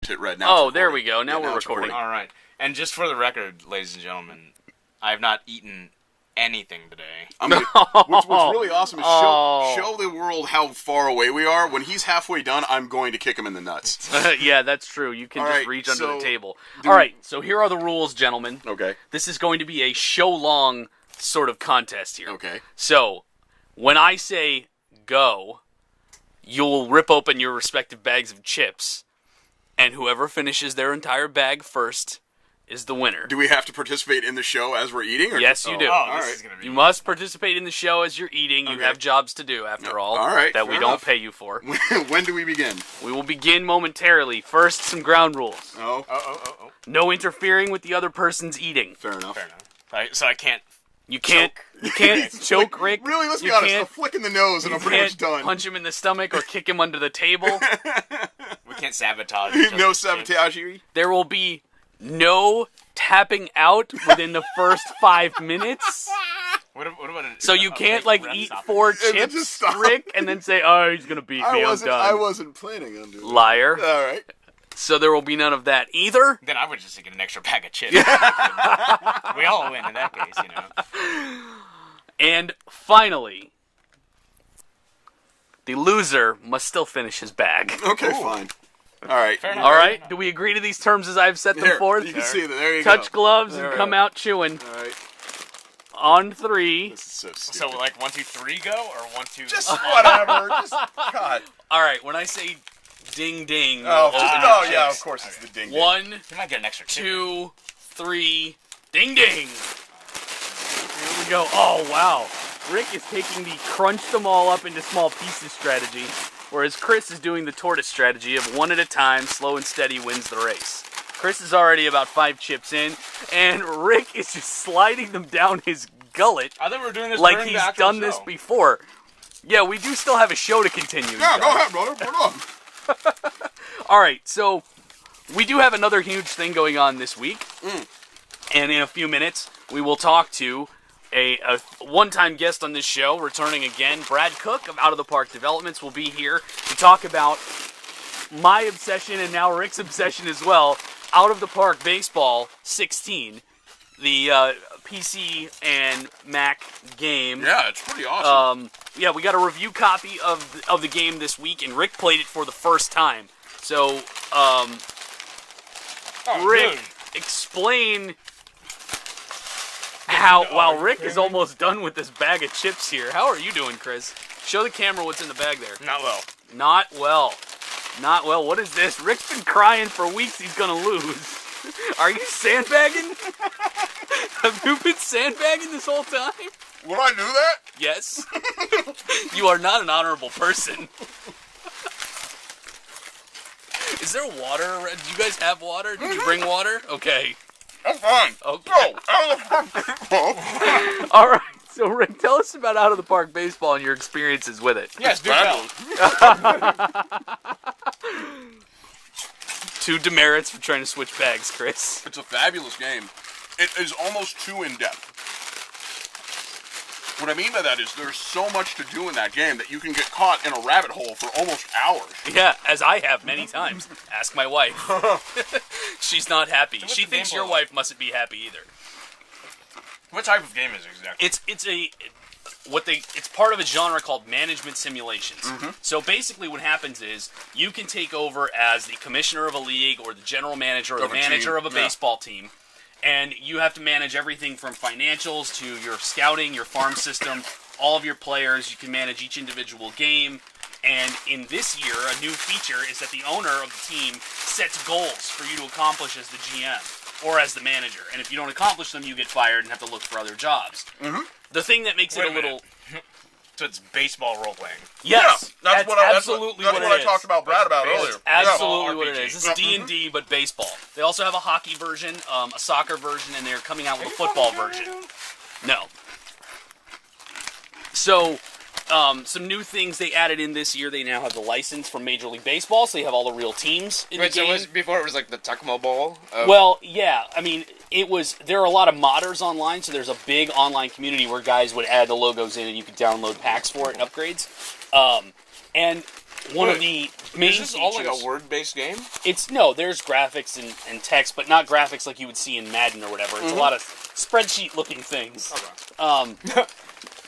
hit red. Now Oh, there we go. Now we're recording. All right. And just for the record, ladies and gentlemen, I have not eaten anything today. What's really awesome is show the world how far away we are. When he's halfway done, I'm going to kick him in the nuts. Yeah, that's true. You can just reach under the table. All right, so here are the rules, gentlemen. Okay. This is going to be a show-long sort of contest here. Okay. So, when I say go, you'll rip open your respective bags of chips, and whoever finishes their entire bag first is the winner. Do we have to participate in the show as we're eating? Or yes, you do. You must participate in the show as you're eating. You have jobs to do, after all, that we don't pay you for. When do we begin? We will begin momentarily. First, some ground rules. Oh. No interfering with the other person's eating. Fair enough. So I can't... You can't choke Rick. Really, let's be honest. A flick in the nose and I'm pretty much done. Punch him in the stomach or kick him under the table. We can't sabotage. No sabotage. There will be no tapping out within the first 5 minutes. What about so you can't eat 4 chips, Rick, and then say, "Oh, he's gonna beat me. I'm done." I wasn't planning on doing that. Liar. All right. So there will be none of that either. Then I would just get an extra bag of chips. We all win in that case, you know. And finally, the loser must still finish his bag. Okay, fine. All right. All right. Do we agree to these terms as I've set them forth? You can see that. There you go. Touch gloves and come out chewing. All right. On 3. This is so stupid. So, 1, 2, 3 go, or 1, 2... Just whatever. Just, God. All right. When I say ding ding. Yeah, of course it's the ding ding. 1, you might get an extra 2, 3, ding ding. Here we go. Oh, wow. Rick is taking the crunch them all up into small pieces strategy, whereas Chris is doing the tortoise strategy of one at a time, slow and steady wins the race. Chris is already about 5 chips in, and Rick is just sliding them down his gullet. I thought we were doing this like he's done this before. Yeah, we do still have a show to continue. Yeah, go ahead, brother. Put on. All right, so we do have another huge thing going on this week, and in a few minutes we will talk to a one-time guest on this show, returning again. Brad Cook of Out of the Park Developments will be here to talk about my obsession and now Rick's obsession as well, Out of the Park Baseball 16, the PC and Mac game. Yeah, it's pretty awesome. Yeah, we got a review copy of the game this week, and Rick played it for the first time. So, Rick, explain how, while Rick is almost done with this bag of chips here, how are you doing, Chris? Show the camera what's in the bag there. Not well. Not well. Not well. What is this? Rick's been crying for weeks he's gonna lose. Are you sandbagging? Have you been sandbagging this whole time? Would I do that? Yes. You are not an honorable person. Is there water? Do you guys have water? Did you bring water? Okay. That's fine. Okay. Go, Out of the Park Baseball. All right. So, Rick, tell us about Out of the Park Baseball and your experiences with it. Yes, do tell. 2 demerits for trying to switch bags, Chris. It's a fabulous game. It is almost too in-depth. What I mean by that is there's so much to do in that game that you can get caught in a rabbit hole for almost hours. Yeah, as I have many times. Ask my wife. She's not happy. She thinks your wife mustn't be happy either. What type of game is it exactly? It's part of a genre called management simulations. So basically what happens is you can take over as the commissioner of a league or the general manager or the manager of a baseball team, and you have to manage everything from financials to your scouting, your farm system, all of your players. You can manage each individual game. And in this year, a new feature is that the owner of the team sets goals for you to accomplish as the GM or as the manager. And if you don't accomplish them, you get fired and have to look for other jobs. The thing that makes it a little... So it's baseball role-playing. Yes, yeah, that's absolutely what I talked about Brad about earlier. Absolutely what it is. This is D&D, but baseball. They also have a hockey version, a soccer version, and they're coming out with a football version. No. So, some new things they added in this year. They now have the license from Major League Baseball, so they have all the real teams in the game. So before it was like the Tecmo Bowl? Well, yeah. I mean, there are a lot of modders online, so there's a big online community where guys would add the logos in and you could download packs for it and upgrades. And one of the main Is this all like features. a word-based game? There's graphics and text, but not graphics like you would see in Madden or whatever. It's a lot of spreadsheet-looking things. Okay.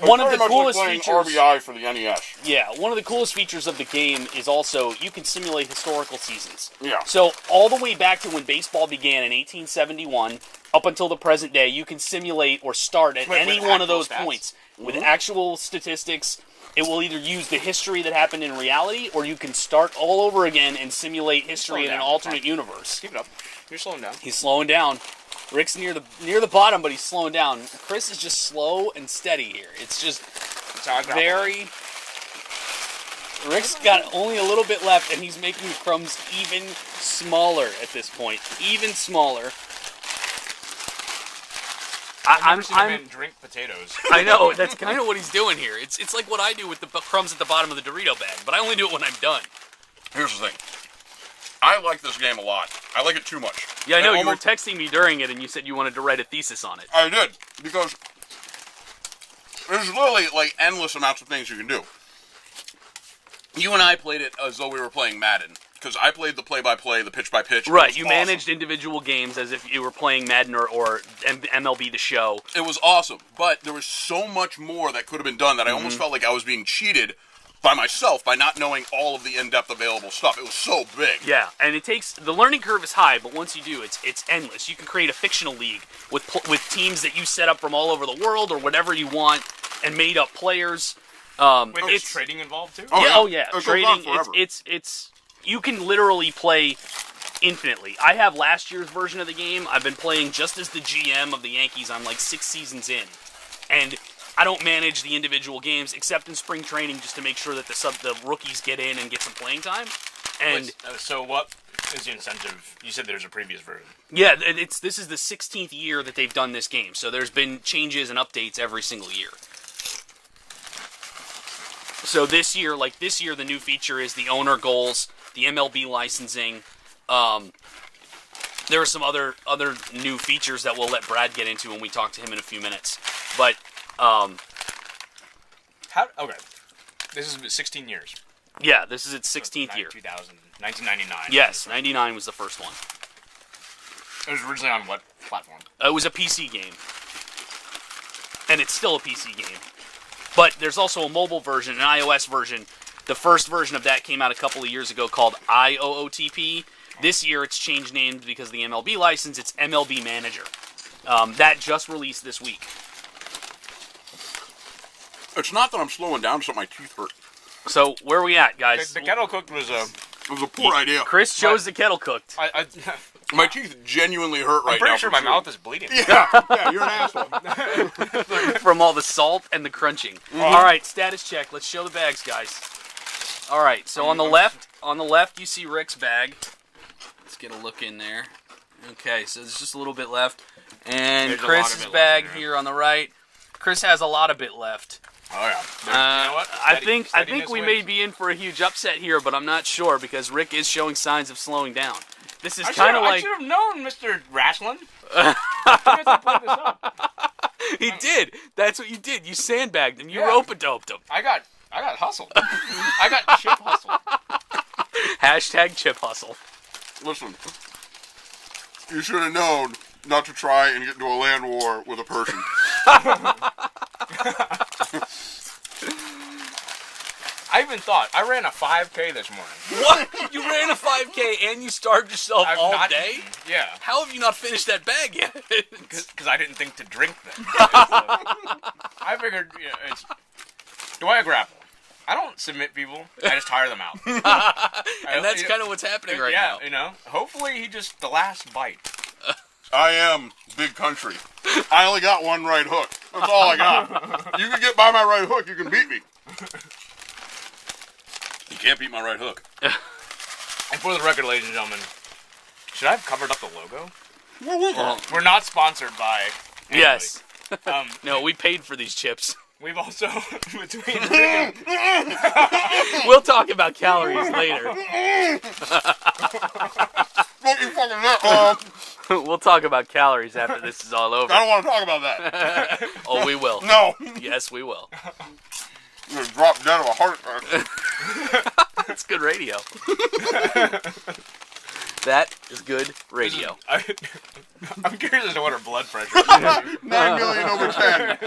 One of the Very much coolest like playing features. RBI for the NES. Yeah, one of the coolest features of the game is also you can simulate historical seasons. Yeah. So all the way back to when baseball began in 1871, up until the present day, you can simulate or start at Wait, any with one of those actual stats? points with actual statistics. It will either use the history that happened in reality, or you can start all over again and simulate history in an alternate universe. Keep it up. You're slowing down. He's slowing down. Rick's near the bottom, but he's slowing down. Chris is just slow and steady here. It's just very. Rick's got only a little bit left, and he's making the crumbs even smaller at this point. Even smaller. I've never seen a man drink potatoes. I know, that's kind of what he's doing here. It's like what I do with the crumbs at the bottom of the Dorito bag, but I only do it when I'm done. Here's the thing. I like this game a lot. I like it too much. Yeah, I know. You were almost- texting me during it, and you said you wanted to write a thesis on it. I did, because there's literally, like, endless amounts of things you can do. You and I played it as though we were playing Madden, because I played the play-by-play, the pitch-by-pitch. Right, you awesome. managed individual games as if you were playing Madden or MLB The Show. It was awesome, but there was so much more that could have been done that I almost felt like I was being cheated by myself by not knowing all of the in-depth available stuff. It was so big. Yeah, and the learning curve is high, but once you do, it's endless. You can create a fictional league with teams that you set up from all over the world or whatever you want, and made up players. Wait, there's trading involved too? Oh, yeah. It goes Trading. on forever. It's you can literally play infinitely. I have last year's version of the game. I've been playing just as the GM of the Yankees. I'm like 6 seasons in, and I don't manage the individual games except in spring training just to make sure that the rookies get in and get some playing time. And Wait, so what is the incentive? You said there's a previous version. yeah, this is the 16th year that they've done this game. So there's been changes and updates every single year. So this year, the new feature is the owner goals, the MLB licensing. There are some other new features that we'll let Brad get into when we talk to him in a few minutes. But Okay. This is 16 years. yeah, this is its 16th year. 1999. Yes, 99 was the first one. It was originally on what platform? It was a PC game. And it's still a PC game. But there's also a mobile version, an iOS version. The first version of that came out a couple of years ago called IOOTP. This year it's changed names because of the MLB license. It's MLB Manager. That just released this week. It's not that I'm slowing down, so my teeth hurt. So where are we at, guys? The kettle cooked was a... It was a poor idea. Chris chose the kettle cooked. My teeth genuinely hurt right now. I'm pretty sure from my mouth is bleeding. Yeah, you're an asshole. From all the salt and the crunching. All right, status check. Let's show the bags, guys. All right, so on the left you see Rick's bag. Let's get a look in there. Okay, so there's just a little bit left. And There's a lot of Chris's it bag left in here on the right. Chris has a lot of it left. Oh, yeah. You know what? I think Steadiness we wins. may be in for a huge upset here, but I'm not sure because Rick is showing signs of slowing down. This is kind of I like should have known, Mr. Rashland. I put this up. he did. That's what you did. You sandbagged him. You Yeah. rope-a-doped him. I got hustled. I got chip hustled. Hashtag chip hustle. Listen, you should have known not to try and get into a land war with a Persian. I even thought. I ran a 5K this morning. What? You ran a 5K and you starved yourself I've all not day? eaten. Yeah. How have you not finished that bag yet? Because I didn't think to drink them. I figured, it's... Do I grapple? I don't submit people. I just tire them out. And that's kind of what's happening right now. Yeah, hopefully he just... The last bite. I am big country. I only got one right hook. That's all I got. You can get by my right hook, you can beat me. You can't beat my right hook. And for the record, ladies and gentlemen, should I have covered up the logo? Well, We're not sponsored by... anybody. yes. Um, No, we paid for these chips. We've also... between Rick and... We'll talk about calories later. Don't you fucking know. We'll talk about calories after this is all over. I don't want to talk about that. Oh, we will. No. Yes, we will. I'm going to drop dead of a heart attack. That's good good radio. That is good radio. I'm curious as to what her blood pressure is. 9 million over 10.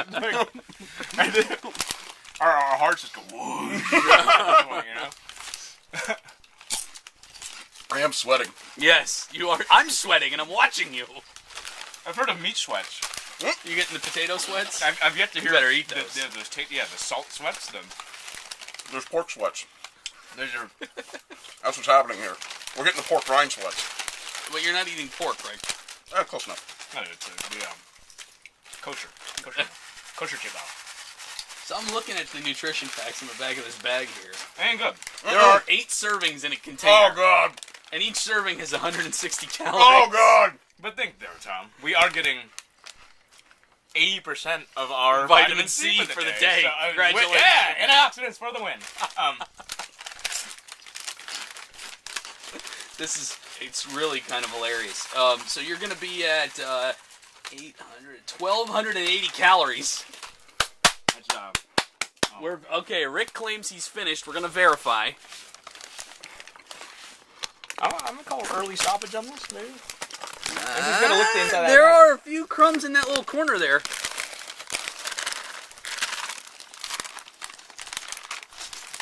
Our hearts just go whoosh. You know? I am sweating. Yes, you are. I'm sweating and I'm watching you. I've heard of meat sweats. You getting the potato sweats? I've yet to hear. You better eat the, those. the salt sweats. There's pork sweats. Those are. That's what's happening here. We're getting the pork rind sweats. But you're not eating pork, right? Close enough. No, it's kosher kebab. So I'm looking at the nutrition facts in the back of this bag here. Ain't good. There are 8 servings in a container. Oh, God. And each serving has 160 calories. Oh, God. But think there, Tom. We are getting 80% of our Vitamin C for the day. So, Congratulations. Yeah, antioxidants for the win. It's really kind of hilarious. So you're going to be at 1,280 calories. Good job. Okay, Rick claims he's finished. We're going to verify. I'm going to call early stoppage on this, maybe. I'm just going to look the inside of that There bag. are a few crumbs in that little corner there.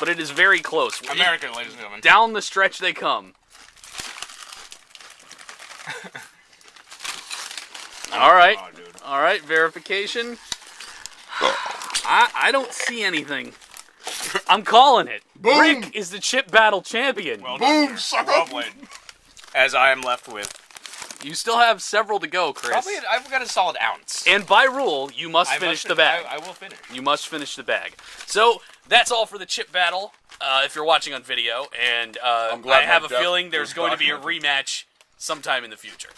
But it is very close. American, ladies and gentlemen. Down the stretch they come. All right. Oh, dude. All right, verification. I don't see anything. I'm calling it. Boom. Rick is the chip battle champion. Well Boom, done, sir. sucker. Well played. As I am left with. You still have several to go, Chris. Probably, I've got a solid ounce. And by rule, you must finish the bag. I will finish. You must finish the bag. So that's all for the chip battle. If you're watching on video, and I'm glad I have my a death feeling there's was going to be a documented. rematch sometime in the future.